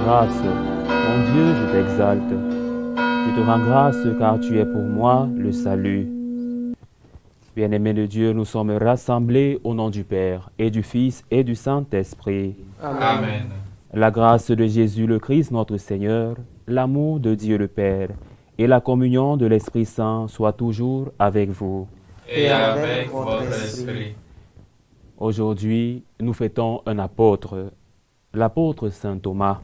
grâce. Mon Dieu, je t'exalte. Je te rends grâce car tu es pour moi le salut. Bien-aimés de Dieu, nous sommes rassemblés au nom du Père et du Fils et du Saint-Esprit. Amen. La grâce de Jésus le Christ notre Seigneur, l'amour de Dieu le Père et la communion de l'Esprit Saint soient toujours avec vous. Et avec votre esprit. Aujourd'hui, nous fêtons un apôtre, l'apôtre Saint Thomas,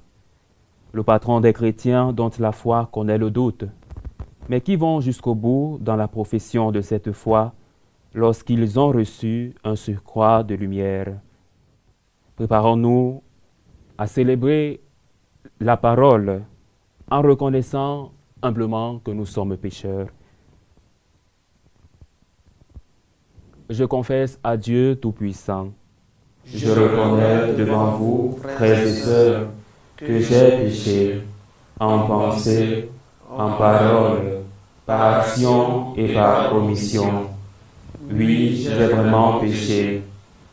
le patron des chrétiens dont la foi connaît le doute, mais qui vont jusqu'au bout dans la profession de cette foi lorsqu'ils ont reçu un surcroît de lumière. Préparons-nous à célébrer la parole en reconnaissant humblement que nous sommes pécheurs. Je confesse à Dieu Tout-Puissant. Je reconnais devant vous, frères et sœurs, que j'ai péché en pensée, en parole, par action et par omission. Oui, j'ai vraiment péché.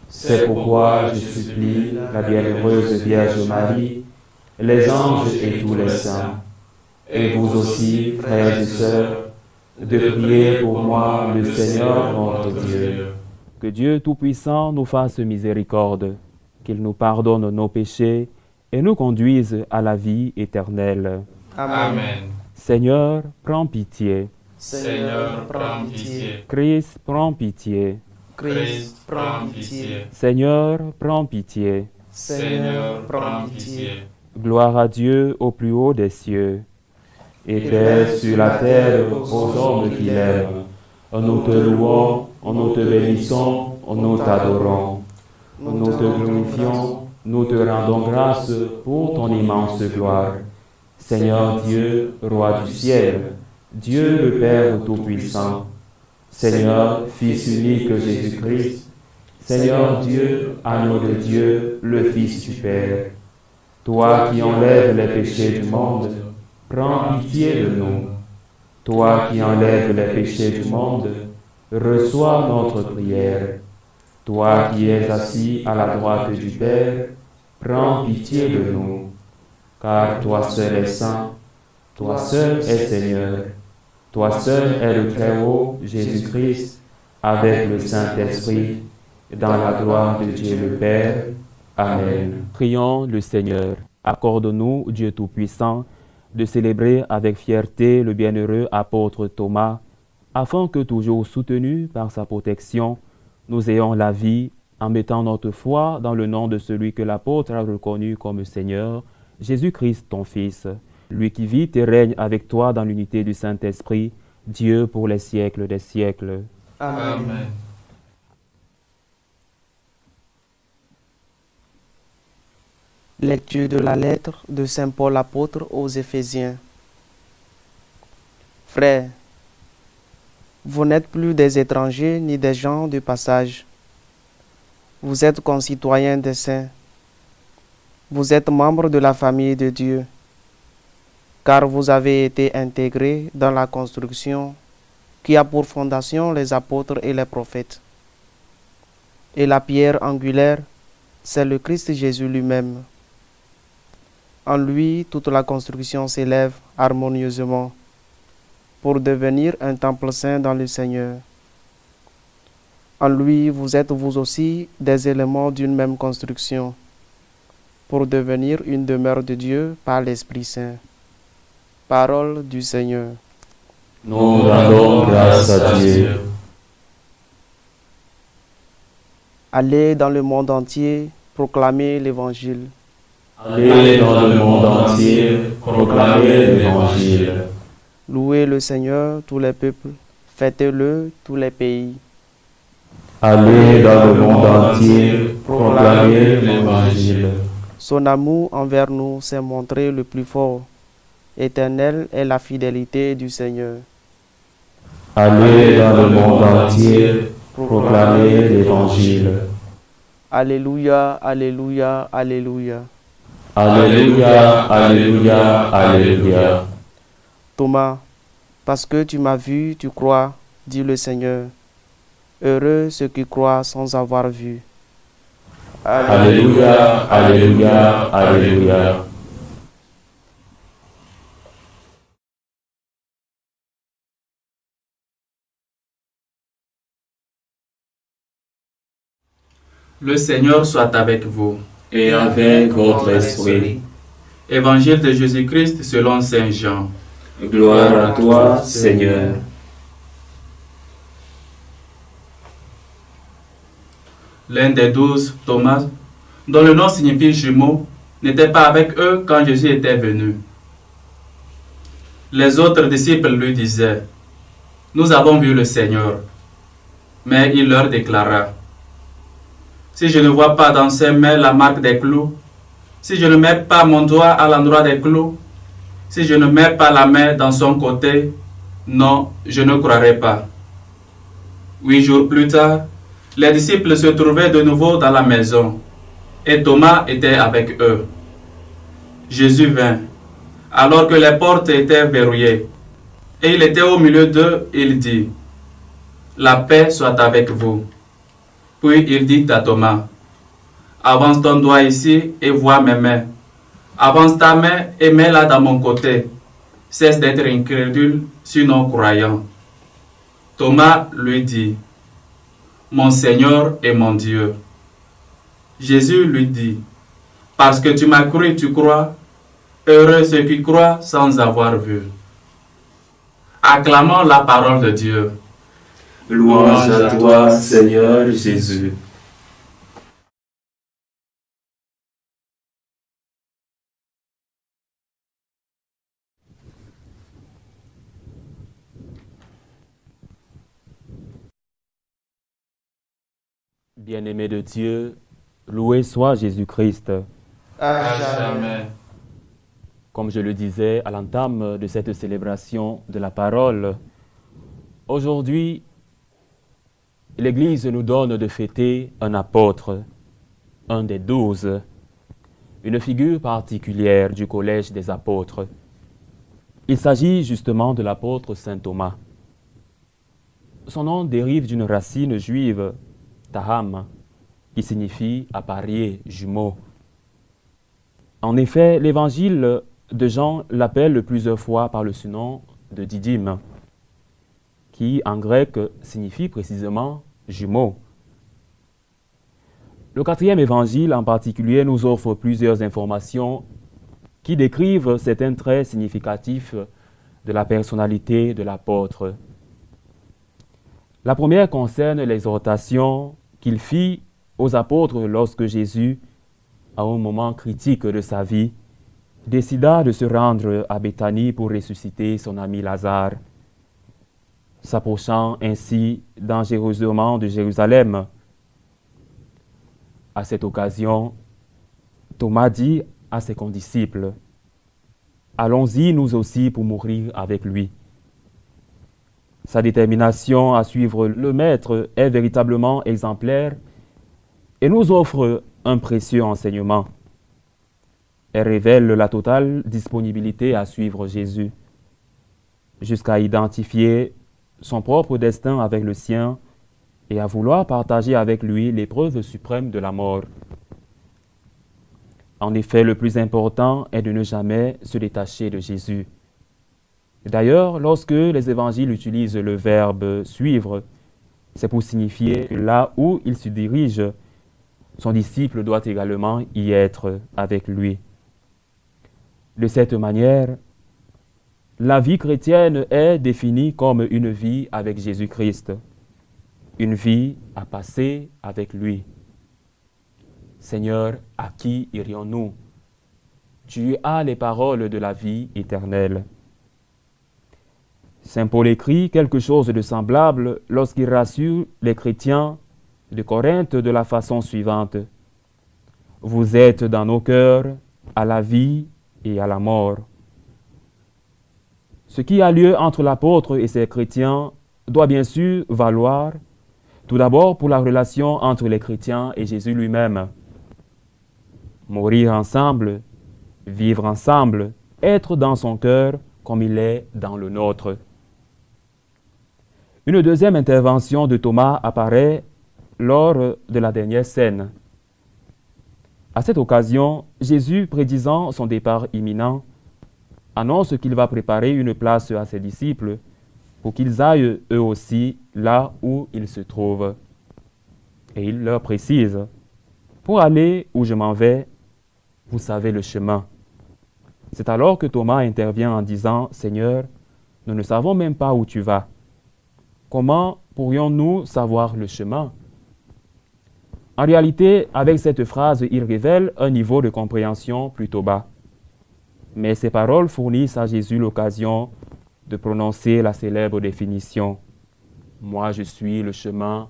C'est pourquoi je supplie la bienheureuse Vierge Marie, les anges et tous les saints, et vous aussi, frères et sœurs, de prier pour moi le Seigneur notre Dieu. Que Dieu Tout-Puissant nous fasse miséricorde, qu'il nous pardonne nos péchés et nous conduise à la vie éternelle. Amen. Seigneur, prends pitié. Seigneur, prends pitié. Christ, prends pitié. Christ, prends pitié. Seigneur, prends pitié. Seigneur, prends pitié. Gloire à Dieu au plus haut des cieux. Et paix sur la terre aux hommes qui l'aiment. Nous te louons, nous te bénissons, nous t'adorons. Nous te glorifions, nous te rendons grâce pour ton immense gloire. Seigneur Dieu, Roi du ciel, Dieu le Père Tout-Puissant, Seigneur, Fils unique Jésus-Christ, Seigneur Dieu, Agneau de Dieu, le Fils du Père, toi qui enlèves les péchés du monde, prends pitié de nous. Toi qui enlèves les péchés du monde, reçois notre prière. Toi qui es assis à la droite du Père, prends pitié de nous. Car toi seul es saint, toi seul es Seigneur, toi seul es le Très-Haut, Jésus-Christ, avec le Saint-Esprit, dans la gloire de Dieu le Père. Amen. Prions le Seigneur. Accorde-nous, Dieu Tout-Puissant, de célébrer avec fierté le bienheureux apôtre Thomas, afin que, toujours soutenus par sa protection, nous ayons la vie en mettant notre foi dans le nom de celui que l'apôtre a reconnu comme Seigneur, Jésus-Christ, ton Fils, lui qui vit et règne avec toi dans l'unité du Saint-Esprit, Dieu pour les siècles des siècles. Amen. Lecture de la lettre de Saint Paul apôtre aux Éphésiens. Frères, vous n'êtes plus des étrangers ni des gens de passage. Vous êtes concitoyens des saints. Vous êtes membres de la famille de Dieu, car vous avez été intégrés dans la construction qui a pour fondation les apôtres et les prophètes. Et la pierre angulaire, c'est le Christ Jésus lui-même. En lui, toute la construction s'élève harmonieusement pour devenir un temple saint dans le Seigneur. En lui, vous êtes vous aussi des éléments d'une même construction pour devenir une demeure de Dieu par l'Esprit Saint. Parole du Seigneur. Nous rendons grâce à Dieu. Allez dans le monde entier proclamer l'Évangile. Allez dans le monde entier, proclamez l'Évangile. Louez le Seigneur, tous les peuples, fêtez-le, tous les pays. Allez dans le monde entier, proclamez l'Évangile. Son amour envers nous s'est montré le plus fort. Éternelle est la fidélité du Seigneur. Allez dans le monde entier, proclamez l'Évangile. Alléluia, alléluia, alléluia. Alléluia, alléluia, alléluia. Thomas, parce que tu m'as vu, tu crois, dit le Seigneur. Heureux ceux qui croient sans avoir vu. Alléluia, alléluia, alléluia. Le Seigneur soit avec vous. Et avec votre esprit. Évangile de Jésus-Christ selon Saint Jean. Gloire à toi, Seigneur. L'un des 12, Thomas, dont le nom signifie jumeau, n'était pas avec eux quand Jésus était venu. Les autres disciples lui disaient, « Nous avons vu le Seigneur. » Mais il leur déclara, « Si je ne vois pas dans ses mains la marque des clous, si je ne mets pas mon doigt à l'endroit des clous, si je ne mets pas la main dans son côté, non, je ne croirai pas. » 8 jours plus tard, les disciples se trouvaient de nouveau dans la maison, et Thomas était avec eux. Jésus vint, alors que les portes étaient verrouillées, et il était au milieu d'eux, il dit, « La paix soit avec vous. » Puis il dit à Thomas, « Avance ton doigt ici et vois mes mains. Avance ta main et mets-la dans mon côté. Cesse d'être incrédule, sinon croyant. » Thomas lui dit, « Mon Seigneur et mon Dieu. » Jésus lui dit, « Parce que tu m'as cru, tu crois. Heureux ceux qui croient sans avoir vu. » Acclamons la parole de Dieu. Louange à toi, Seigneur Jésus. Bien-aimé de Dieu, loué soit Jésus-Christ. À jamais. Jamais. Comme je le disais à l'entame de cette célébration de la parole, aujourd'hui, l'Église nous donne de fêter un apôtre, un des 12, une figure particulière du collège des apôtres. Il s'agit justement de l'apôtre saint Thomas. Son nom dérive d'une racine juive, Taham, qui signifie apparier, jumeau. En effet, l'évangile de Jean l'appelle plusieurs fois par le surnom de Didyme, qui en grec signifie précisément jumeau. Le 4e évangile en particulier nous offre plusieurs informations qui décrivent certains traits significatifs de la personnalité de l'apôtre. La première concerne l'exhortation qu'il fit aux apôtres lorsque Jésus, à un moment critique de sa vie, décida de se rendre à Béthanie pour ressusciter son ami Lazare. S'approchant ainsi dangereusement de Jérusalem. À cette occasion, Thomas dit à ses condisciples, « Allons-y nous aussi pour mourir avec lui. » Sa détermination à suivre le Maître est véritablement exemplaire et nous offre un précieux enseignement. Elle révèle la totale disponibilité à suivre Jésus, jusqu'à identifier son propre destin avec le sien et à vouloir partager avec lui l'épreuve suprême de la mort. En effet, le plus important est de ne jamais se détacher de Jésus. D'ailleurs, lorsque les évangiles utilisent le verbe « suivre », c'est pour signifier que là où il se dirige, son disciple doit également y être avec lui. De cette manière, la vie chrétienne est définie comme une vie avec Jésus-Christ, une vie à passer avec lui. Seigneur, à qui irions-nous? Tu as les paroles de la vie éternelle. Saint Paul écrit quelque chose de semblable lorsqu'il rassure les chrétiens de Corinthe de la façon suivante. Vous êtes dans nos cœurs à la vie et à la mort. Ce qui a lieu entre l'apôtre et ses chrétiens doit bien sûr valoir tout d'abord pour la relation entre les chrétiens et Jésus lui-même. Mourir ensemble, vivre ensemble, être dans son cœur comme il est dans le nôtre. Une deuxième intervention de Thomas apparaît lors de la dernière scène. À cette occasion, Jésus, prédisant son départ imminent, annonce qu'il va préparer une place à ses disciples pour qu'ils aillent eux aussi là où ils se trouvent. Et il leur précise Pour aller où je m'en vais, vous savez le chemin. C'est alors que Thomas intervient en disant, « Seigneur, nous ne savons même pas où tu vas. Comment pourrions-nous savoir le chemin ?» En réalité, avec cette phrase, il révèle un niveau de compréhension plutôt bas. Mais ces paroles fournissent à Jésus l'occasion de prononcer la célèbre définition. « Moi, je suis le chemin,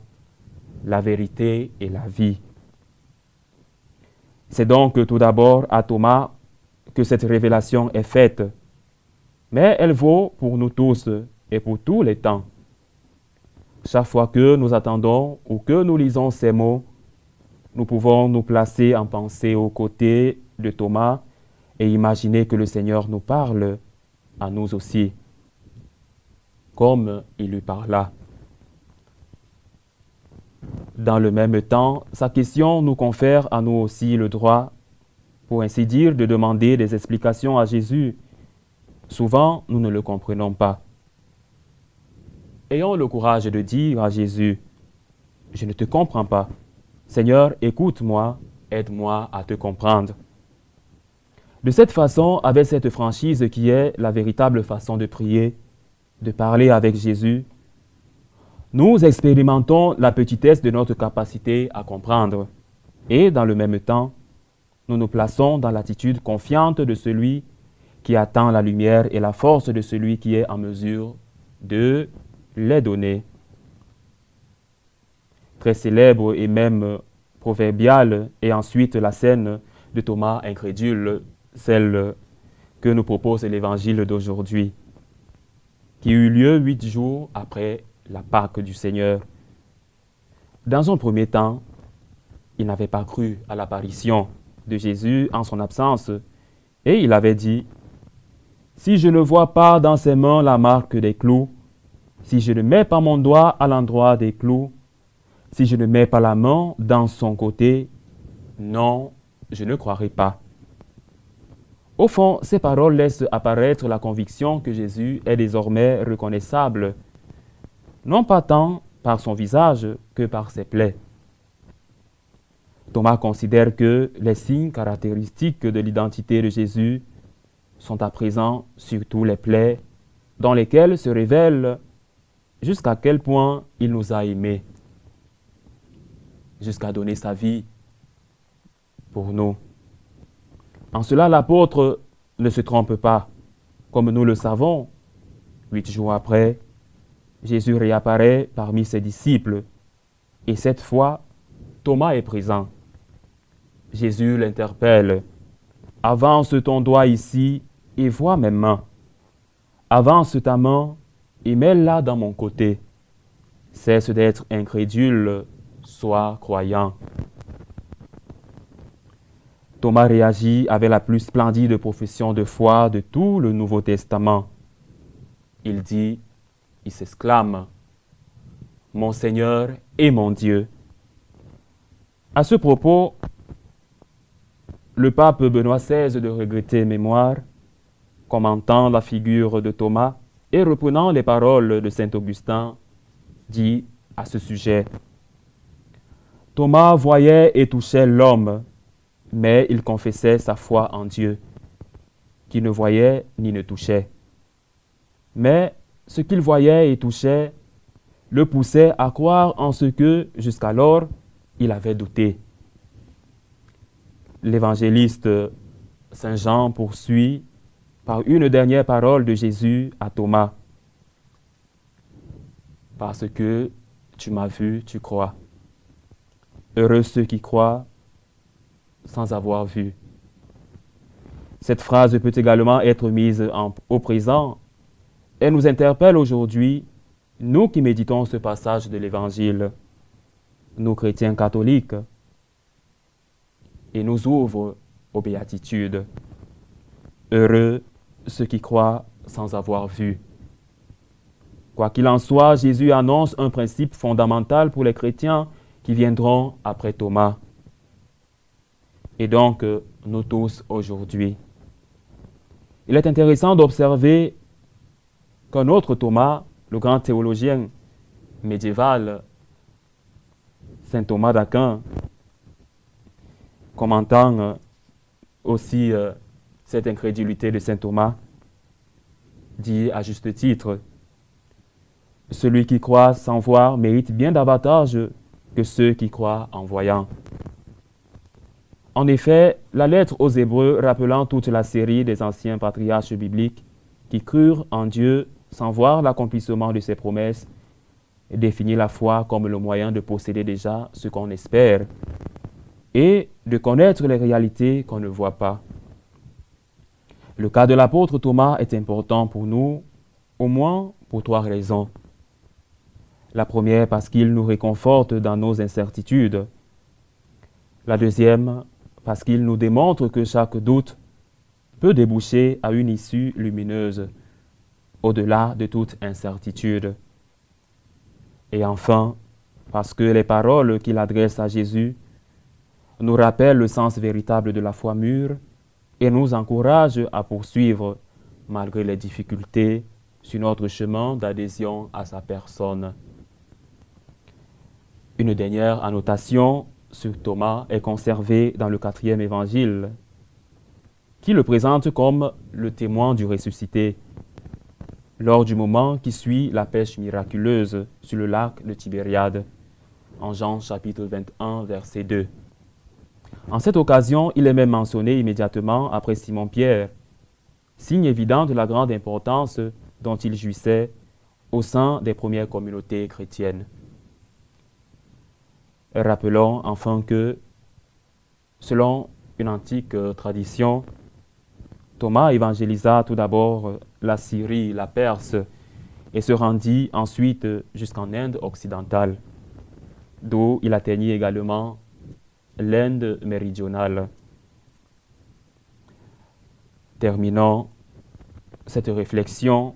la vérité et la vie. » C'est donc tout d'abord à Thomas que cette révélation est faite, mais elle vaut pour nous tous et pour tous les temps. Chaque fois que nous attendons ou que nous lisons ces mots, nous pouvons nous placer en pensée aux côtés de Thomas et imaginer que le Seigneur nous parle à nous aussi, comme il lui parla. Dans le même temps, sa question nous confère à nous aussi le droit, pour ainsi dire, de demander des explications à Jésus. Souvent, nous ne le comprenons pas. Ayons le courage de dire à Jésus, « Je ne te comprends pas. Seigneur, écoute-moi, aide-moi à te comprendre. » De cette façon, avec cette franchise qui est la véritable façon de prier, de parler avec Jésus, nous expérimentons la petitesse de notre capacité à comprendre et, dans le même temps, nous nous plaçons dans l'attitude confiante de celui qui attend la lumière et la force de celui qui est en mesure de les donner. Très célèbre et même proverbiale est ensuite la scène de Thomas incrédule, celle que nous propose l'évangile d'aujourd'hui, qui eut lieu 8 jours après la Pâque du Seigneur. Dans un premier temps, il n'avait pas cru à l'apparition de Jésus en son absence, et il avait dit, « Si je ne vois pas dans ses mains la marque des clous, si je ne mets pas mon doigt à l'endroit des clous, si je ne mets pas la main dans son côté, non, je ne croirai pas. » Au fond, ces paroles laissent apparaître la conviction que Jésus est désormais reconnaissable, non pas tant par son visage que par ses plaies. Thomas considère que les signes caractéristiques de l'identité de Jésus sont à présent sur tous les plaies dans lesquelles se révèle jusqu'à quel point il nous a aimés, jusqu'à donner sa vie pour nous. En cela, l'apôtre ne se trompe pas. Comme nous le savons, 8 jours après, Jésus réapparaît parmi ses disciples et cette fois, Thomas est présent. Jésus l'interpelle. « Avance ton doigt ici et vois mes mains. Avance ta main et mets-la dans mon côté. Cesse d'être incrédule, sois croyant. » Thomas réagit avec la plus splendide profession de foi de tout le Nouveau Testament. Il s'exclame, « Mon Seigneur et mon Dieu !» À ce propos, le pape Benoît XVI de regretter mémoire, commentant la figure de Thomas et reprenant les paroles de saint Augustin, dit à ce sujet, « Thomas voyait et touchait l'homme, mais il confessait sa foi en Dieu, qui ne voyait ni ne touchait. Mais ce qu'il voyait et touchait le poussait à croire en ce que, jusqu'alors, il avait douté. » L'évangéliste Saint Jean poursuit par une dernière parole de Jésus à Thomas. « Parce que tu m'as vu, tu crois. Heureux ceux qui croient sans avoir vu. » Cette phrase peut également être mise au présent et nous interpelle aujourd'hui, nous qui méditons ce passage de l'Évangile, nous chrétiens catholiques, et nous ouvre aux béatitudes. Heureux ceux qui croient sans avoir vu. Quoi qu'il en soit, Jésus annonce un principe fondamental pour les chrétiens qui viendront après Thomas. Et donc, nous tous aujourd'hui. Il est intéressant d'observer qu'un autre Thomas, le grand théologien médiéval, saint Thomas d'Aquin, commentant aussi cette incrédulité de saint Thomas, dit à juste titre, « Celui qui croit sans voir mérite bien davantage que ceux qui croient en voyant. » En effet, la lettre aux Hébreux rappelant toute la série des anciens patriarches bibliques qui crurent en Dieu sans voir l'accomplissement de ses promesses définit la foi comme le moyen de posséder déjà ce qu'on espère et de connaître les réalités qu'on ne voit pas. Le cas de l'apôtre Thomas est important pour nous, au moins pour 3 raisons. La première, parce qu'il nous réconforte dans nos incertitudes. La deuxième, parce qu'il nous démontre que chaque doute peut déboucher à une issue lumineuse, au-delà de toute incertitude. Et enfin, parce que les paroles qu'il adresse à Jésus nous rappellent le sens véritable de la foi mûre et nous encouragent à poursuivre, malgré les difficultés, sur notre chemin d'adhésion à sa personne. Une dernière annotation sur Thomas est conservée dans le 4e évangile, qui le présente comme le témoin du ressuscité, lors du moment qui suit la pêche miraculeuse sur le lac de Tibériade, en Jean chapitre 21, verset 2. En cette occasion, il est même mentionné immédiatement après Simon-Pierre, signe évident de la grande importance dont il jouissait au sein des premières communautés chrétiennes. Rappelons enfin que, selon une antique tradition, Thomas évangélisa tout d'abord la Syrie, la Perse, et se rendit ensuite jusqu'en Inde occidentale, d'où il atteignit également l'Inde méridionale. Terminons cette réflexion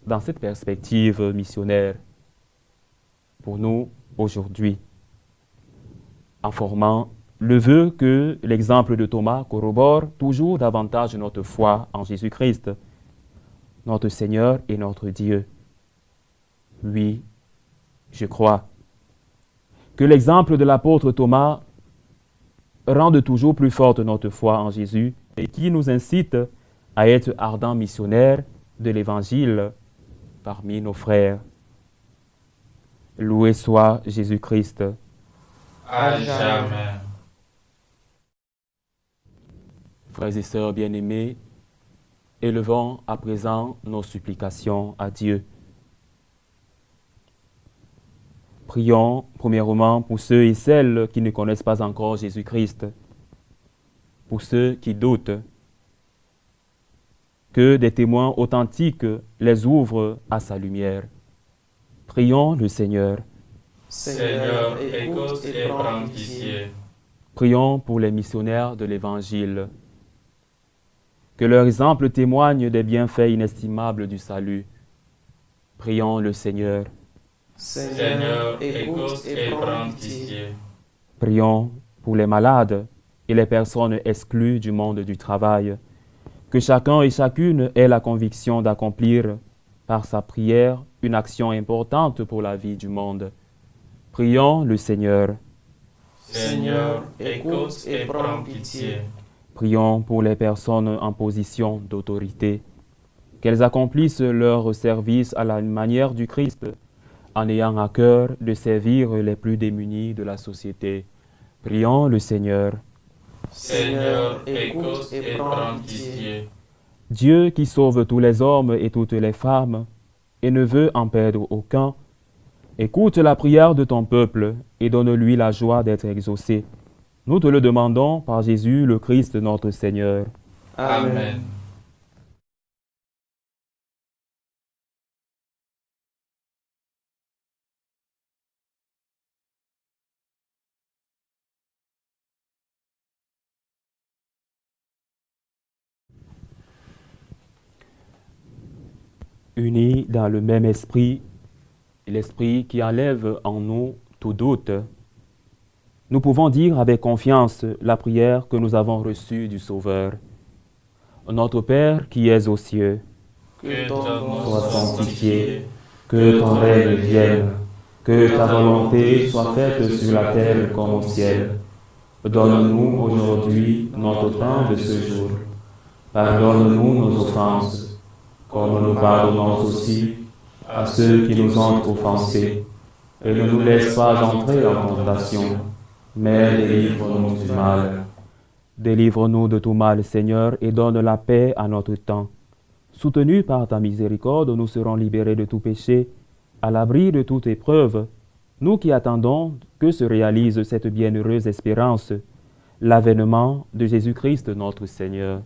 dans cette perspective missionnaire pour nous aujourd'hui, en formant le vœu que l'exemple de Thomas corrobore toujours davantage notre foi en Jésus-Christ, notre Seigneur et notre Dieu. Oui, je crois. Que l'exemple de l'apôtre Thomas rende toujours plus forte notre foi en Jésus et qui nous incite à être ardents missionnaires de l'Évangile parmi nos frères. Loué soit Jésus-Christ. À jamais. Frères et sœurs bien-aimés, élevons à présent nos supplications à Dieu. Prions premièrement pour ceux et celles qui ne connaissent pas encore Jésus-Christ, pour ceux qui doutent, que des témoins authentiques les ouvrent à sa lumière. Prions le Seigneur. Seigneur, écoute et prends pitié. Prions pour les missionnaires de l'Évangile. Que leur exemple témoigne des bienfaits inestimables du salut. Prions le Seigneur. Seigneur, écoute et prends pitié. Prions pour les malades et les personnes exclues du monde du travail. Que chacun et chacune ait la conviction d'accomplir par sa prière une action importante pour la vie du monde. Prions le Seigneur. Seigneur, écoute et prends pitié. Prions pour les personnes en position d'autorité, qu'elles accomplissent leur service à la manière du Christ, en ayant à cœur de servir les plus démunis de la société. Prions le Seigneur. Seigneur, écoute et prends pitié. Dieu qui sauve tous les hommes et toutes les femmes, et ne veut en perdre aucun, écoute la prière de ton peuple et donne-lui la joie d'être exaucé. Nous te le demandons par Jésus le Christ notre Seigneur. Amen. Unis dans le même esprit, l'esprit qui enlève en nous tout doute, nous pouvons dire avec confiance la prière que nous avons reçue du Sauveur. Notre Père qui es aux cieux, Que ton nom sois soit sanctifié, que ton règne vienne, que ta volonté soit faite sur la terre comme au ciel. Donne-nous aujourd'hui notre pain de ce jour. Pardonne-nous nos offenses, comme nous pardonnons aussi à ceux qui nous ont offensés. Et ne nous laisse pas entrer en tentation, mais délivre-nous du mal. Délivre-nous de tout mal, Seigneur, et donne la paix à notre temps. Soutenus par ta miséricorde, nous serons libérés de tout péché, à l'abri de toute épreuve, nous qui attendons que se réalise cette bienheureuse espérance, l'avènement de Jésus-Christ notre Seigneur.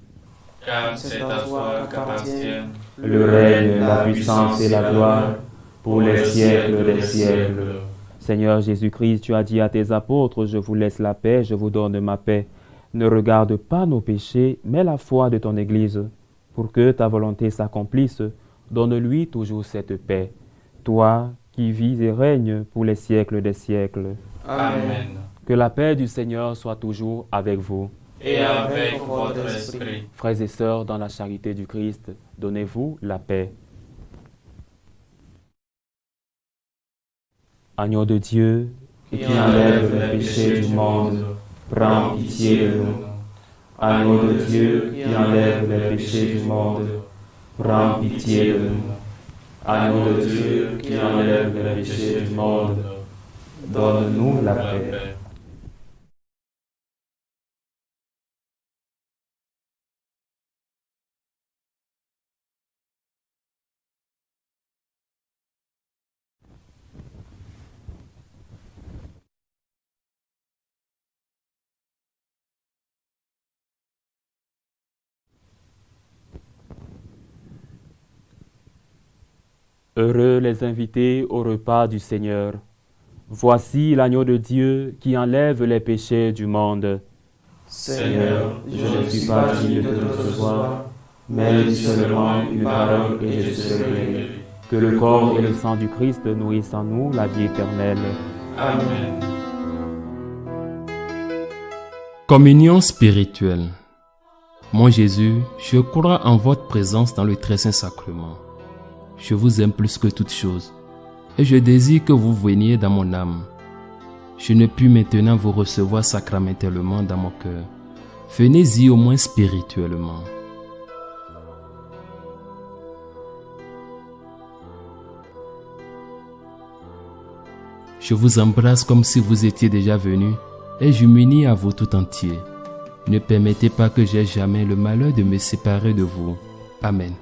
Car c'est à toi qu'appartiennent Le règne, la puissance et la gloire pour les siècles des siècles. Seigneur Jésus-Christ, tu as dit à tes apôtres, je vous laisse la paix, je vous donne ma paix. Ne regarde pas nos péchés, mais la foi de ton Église. Pour que ta volonté s'accomplisse, donne-lui toujours cette paix. Toi qui vis et règnes pour les siècles des siècles. Amen. Que la paix du Seigneur soit toujours avec vous. Et avec votre esprit. Frères et sœurs, dans la charité du Christ, donnez-vous la paix. Agneau de Dieu, qui enlève les péchés du monde, prends pitié de nous. Agneau de Dieu, qui enlève les péchés du monde, prends pitié de nous. Agneau de Dieu, qui enlève les péchés du monde, donne-nous la paix. Heureux les invités au repas du Seigneur. Voici l'agneau de Dieu qui enlève les péchés du monde. Seigneur, je ne suis pas digne de te recevoir, mais dis seulement une parole et je serai guéri. Que le corps et le sang du Christ nourrissent en nous la vie éternelle. Amen. Communion spirituelle. Mon Jésus, je crois en votre présence dans le très saint sacrement. Je vous aime plus que toute chose, et je désire que vous veniez dans mon âme. Je ne puis maintenant vous recevoir sacramentellement dans mon cœur. Venez-y au moins spirituellement. Je vous embrasse comme si vous étiez déjà venu, et je m'unis à vous tout entier. Ne permettez pas que j'aie jamais le malheur de me séparer de vous. Amen.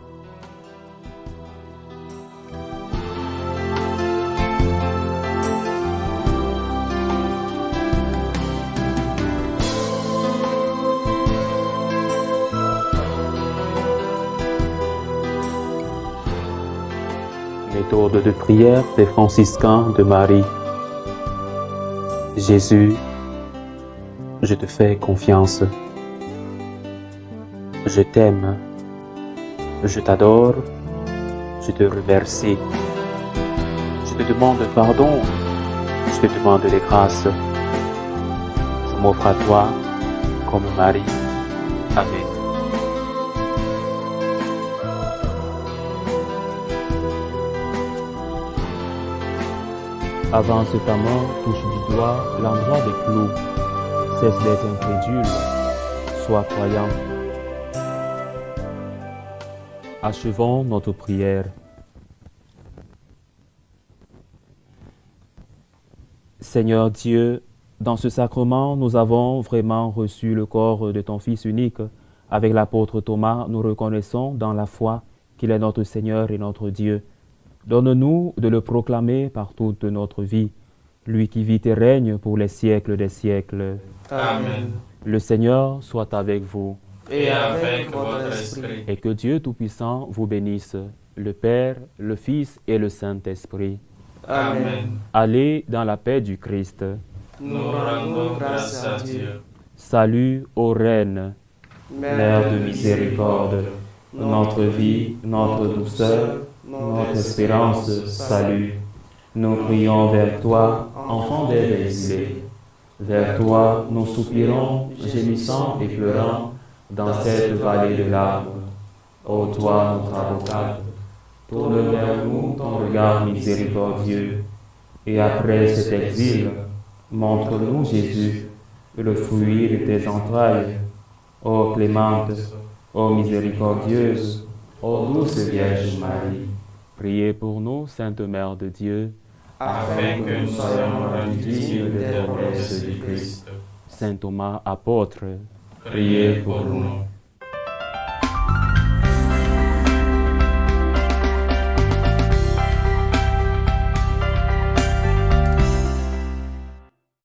Méthode de prière des franciscains de Marie. Jésus, je te fais confiance. Je t'aime. Je t'adore. Je te remercie. Je te demande pardon. Je te demande des grâces. Je m'offre à toi comme Marie. Amen. Avant ce ta mort, touche du doigt l'endroit des clous. Cesse d'être incrédule, sois croyant. Achevons notre prière. Seigneur Dieu, dans ce sacrement, nous avons vraiment reçu le corps de ton Fils unique. Avec l'apôtre Thomas, nous reconnaissons dans la foi qu'il est notre Seigneur et notre Dieu. Donne-nous de le proclamer par toute notre vie, lui qui vit et règne pour les siècles des siècles. Amen. Le Seigneur soit avec vous. Et avec votre esprit. Et que Dieu Tout-Puissant vous bénisse, le Père, le Fils et le Saint-Esprit. Amen. Allez dans la paix du Christ. Nous rendons grâce à Dieu. Salut ô Reine, Mère de miséricorde, notre vie, notre douceur, notre espérance, salut. Nous prions vers toi, enfant des exilés. Vers toi, nous soupirons, gémissant et pleurant, dans cette vallée de larmes. Ô toi, notre avocate, tourne vers nous ton regard miséricordieux. Et après cet exil, montre-nous Jésus, que le fruit de tes entrailles. Ô clémente, ô miséricordieuse, ô douce Vierge Marie, priez pour nous, Sainte Mère de Dieu, afin que nous soyons rendus dignes des promesses du Christ. Saint Thomas apôtre, Priez pour nous.